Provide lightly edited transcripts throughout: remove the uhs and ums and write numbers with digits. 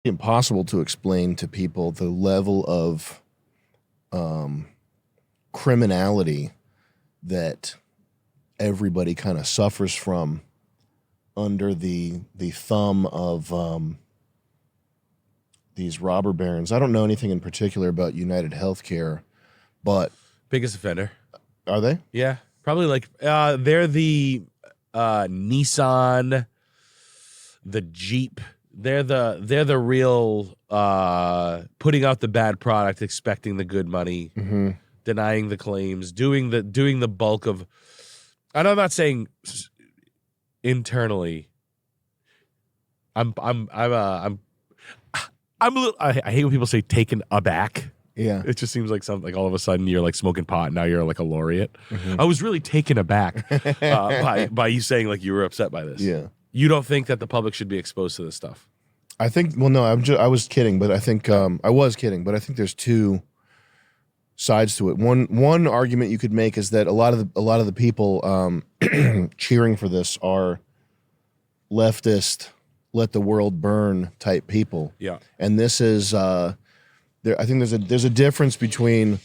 impossible to explain to people the level of criminality that everybody kind of suffers from under the thumb of these robber barons. I don't know anything in particular about United Healthcare, but biggest offender. Are they? Yeah, probably like they're the Nissan, the Jeep. They're the real putting out the bad product, expecting the good money, denying the claims, doing the bulk of. And I'm not saying internally. I'm a little. I hate when people say taken aback. Yeah. It just seems like something like all of a sudden you're like smoking pot and now you're like a laureate. I was really taken aback by you saying like you were upset by this. Yeah. You don't think that the public should be exposed to this stuff? I think. Well, no. I was kidding, but I think I was kidding, but I think there's two sides to it. One argument you could make is that a lot of the people cheering for this are leftist, let the world burn type people. Yeah. And this is I think there's a difference between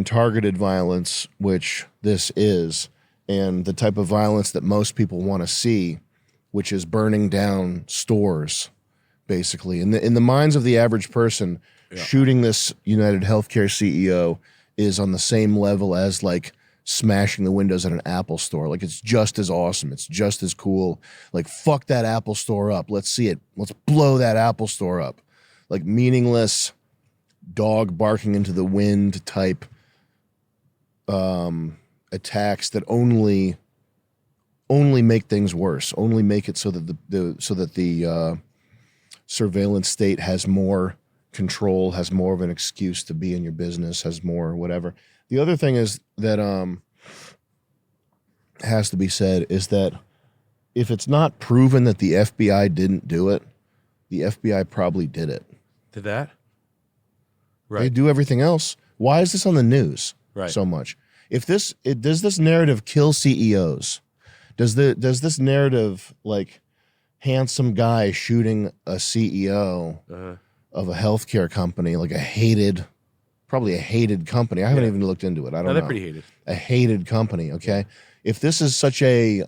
targeted violence, which this is, and the type of violence that most people want to see, which is burning down stores, basically. In the minds of the average person, shooting this United Healthcare CEO is on the same level as like smashing the windows at an Apple store. Like, it's just as awesome. It's just as cool. Like, fuck that Apple store up. Let's see it. Let's blow that Apple store up. Like, meaningless dog barking into the wind type attacks that only make things worse. Only make it so that the surveillance state has more control, has more of an excuse to be in your business, has more whatever. The other thing is that has to be said is that if it's not proven that the FBI didn't do it, the FBI probably did it. Did that? Right. They do everything else. Why is this on the news so much? Does this narrative kill CEOs? Does this narrative, like, handsome guy shooting a CEO of a healthcare company, like probably a hated company. I haven't even looked into it. I don't know. They're pretty hated. A hated company, okay? If this is such a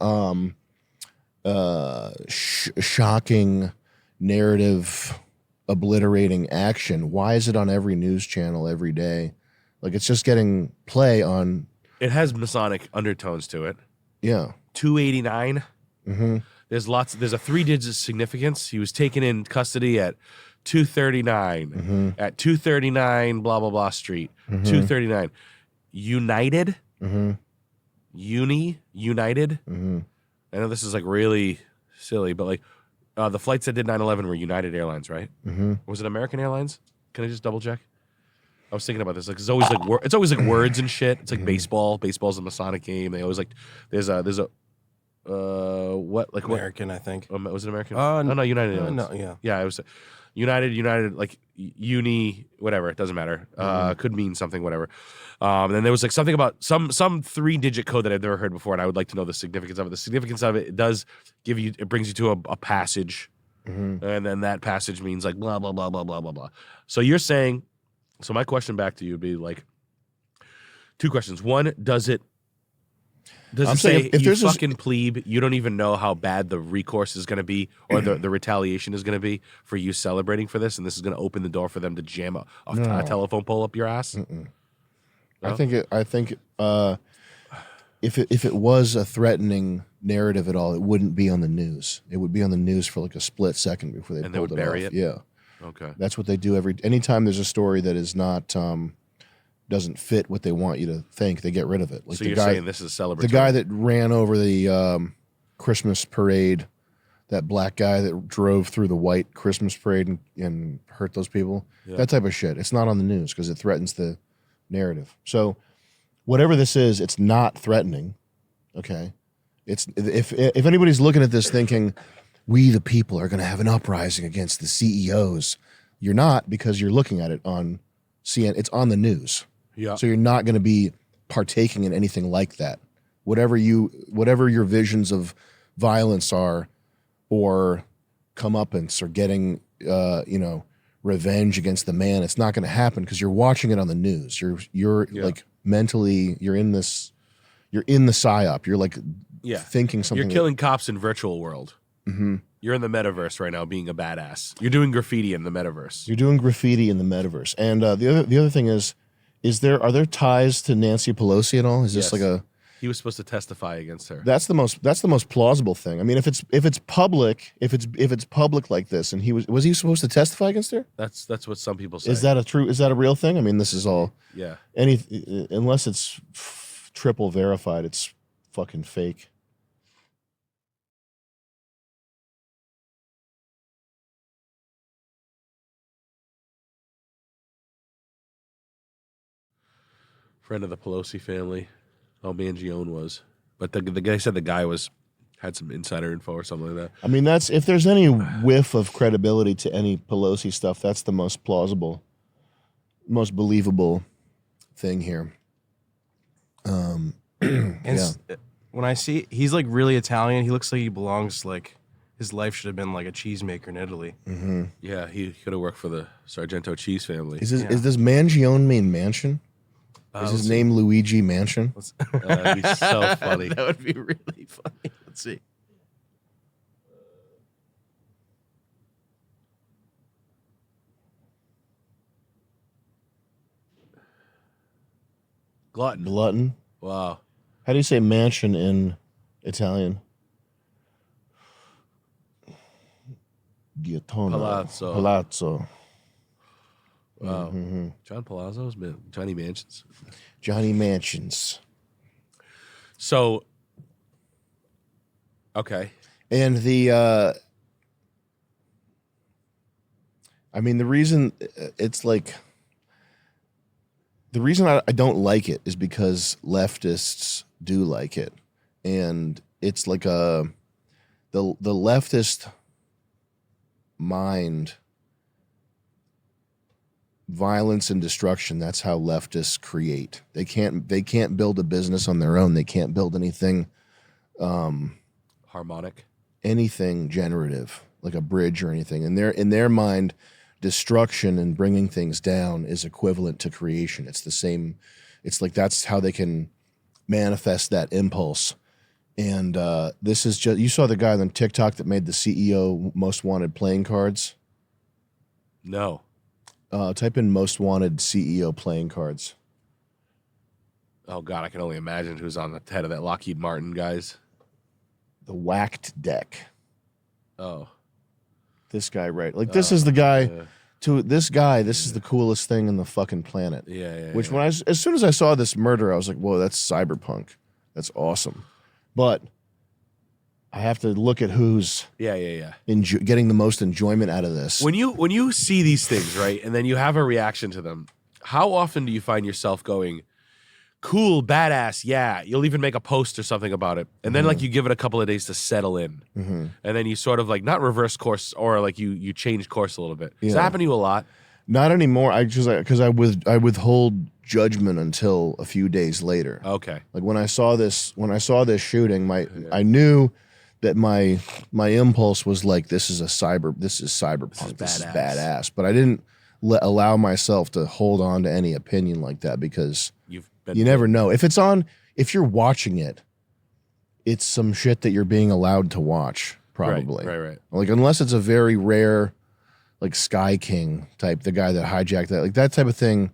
shocking narrative obliterating action, why is it on every news channel every day? Like, it's just getting play on. It has Masonic undertones to it. Yeah. 289. There's a 3-digit significance. He was taken in custody at 239 at 239 blah blah blah street. 239 United. United. I know this is like really silly, but like the flights that did 9/11 were United Airlines, right? Was it American Airlines? Can I just double check? I was thinking about this. Like, it's always like words and shit. It's like baseball. Baseball's a Masonic game. They always like there's a what, like, American, I think. Was it American? No, United Airlines. No, Yeah, it was United, like uni, whatever. It doesn't matter. Could mean something, whatever. And then there was like something about some 3-digit code that I've never heard before, and I would like to know the significance of it. The significance of it does it brings you to a passage, and then that passage means like blah blah blah blah blah blah blah. So you're saying, so my question back to you would be like 2 questions. One, does it say if you fucking plebe, you don't even know how bad the recourse is going to be or the retaliation is going to be for you celebrating for this, and this is going to open the door for them to jam a telephone pole up your ass? No? I think if it was a threatening narrative at all, it wouldn't be on the news. It would be on the news for like a split second before they pulled it bury off. it. Yeah. Okay. That's what they do anytime there's a story that is not doesn't fit what they want you to think, they get rid of it. Like, so you're saying this is celebratory? The guy that ran over the Christmas parade, that black guy that drove through the white Christmas parade and hurt those people, that type of shit. It's not on the news because it threatens the narrative. So whatever this is, it's not threatening. Okay, it's if anybody's looking at this thinking we the people are going to have an uprising against the CEOs, you're not, because you're looking at it on CNN. It's on the news. Yeah. So you're not going to be partaking in anything like that. Whatever your visions of violence are, or comeuppance or getting revenge against the man. It's not going to happen because you're watching it on the news. You're like mentally you're in the psyop. You're like thinking something. You're killing cops in virtual world. Mm-hmm. You're in the metaverse right now, being a badass. You're doing graffiti in the metaverse. You're doing graffiti in the metaverse. And the other thing are there ties to Nancy Pelosi at all? Is this like a? He was supposed to testify against her. That's the most plausible thing. I mean, if it's public, if it's public like this, and was he supposed to testify against her? That's what some people say. Is that a real thing? I mean, this is all unless it's triple verified, it's fucking fake. Friend of the Pelosi family. Oh, Mangione was, but the guy said the guy had some insider info or something like that. I mean, that's if there's any whiff of credibility to any Pelosi stuff, that's the most plausible, most believable thing here. When I see he's like really Italian, he looks like he belongs like his life should have been like a cheesemaker in Italy. Mm-hmm. Yeah, he could have worked for the Sargento cheese family. Is this Mangione mean mansion? Is his name Luigi Mansion? That'd be so funny. That would be really funny. Let's see. Glutton. Wow. How do you say mansion in Italian? Giottono. Palazzo. Wow. Mm-hmm. John Palazzo's Johnny Mansions. Johnny Mansions. So, okay. And the reason it's like the reason I don't like it is because leftists do like it. And it's like the leftist mind, violence and destruction, that's how leftists create. They can't build a business on their own. They can't build anything harmonic, anything generative, like a bridge or anything. And in their mind, destruction and bringing things down is equivalent to creation. It's the same. It's like that's how they can manifest that impulse. And this is just, you saw the guy on TikTok that made the CEO most wanted playing cards? No. Type in most wanted CEO playing cards. Oh, God, I can only imagine who's on the head of that Lockheed Martin, guys. The whacked deck. Oh. This guy, right? Like, this is the guy, this is the coolest thing in the fucking planet. Yeah. Which as soon as I saw this murder, I was like, whoa, that's cyberpunk. That's awesome. But I have to look at who's getting the most enjoyment out of this. When you see these things, right, and then you have a reaction to them, how often do you find yourself going, cool, badass, yeah, you'll even make a post or something about it, and then like you give it a couple of days to settle in, and then you sort of like not reverse course or like you change course a little bit. Does that happen to you a lot? Not anymore. I withhold judgment until a few days later. Okay. Like when I saw this shooting, I knew that my impulse was like, this is cyberpunk. This is badass. But I didn't allow myself to hold on to any opinion like that because you never know. If you're watching it, it's some shit that you're being allowed to watch, probably. Right. Like unless it's a very rare, like Sky King type, the guy that hijacked that, like that type of thing.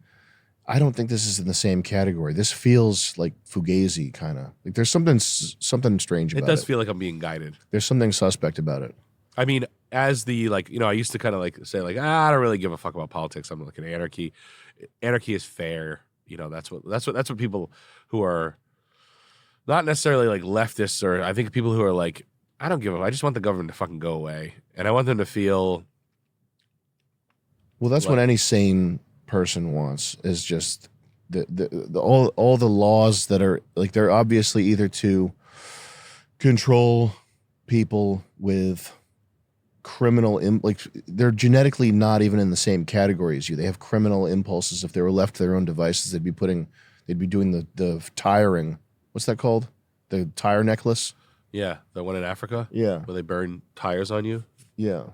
I don't think this is in the same category. This feels like Fugazi kind of. Like there's something strange about it. It does feel like I'm being guided. There's something suspect about it. I mean, as the I used to kind of like say like, I don't really give a fuck about politics. I'm like an anarchy. Anarchy is fair. That's what people who are not necessarily like leftists, or I think people who are like, I don't give a, I just want the government to fucking go away. And I want them to feel. Well, that's what any sane person wants, is just all the laws that are like, they're obviously either to control people with criminal like they're genetically not even in the same category as you. They have criminal impulses. If they were left to their own devices, they'd be doing the tiring. What's that called? The tire necklace? Yeah, the one in Africa? Yeah. Where they burn tires on you? Yeah.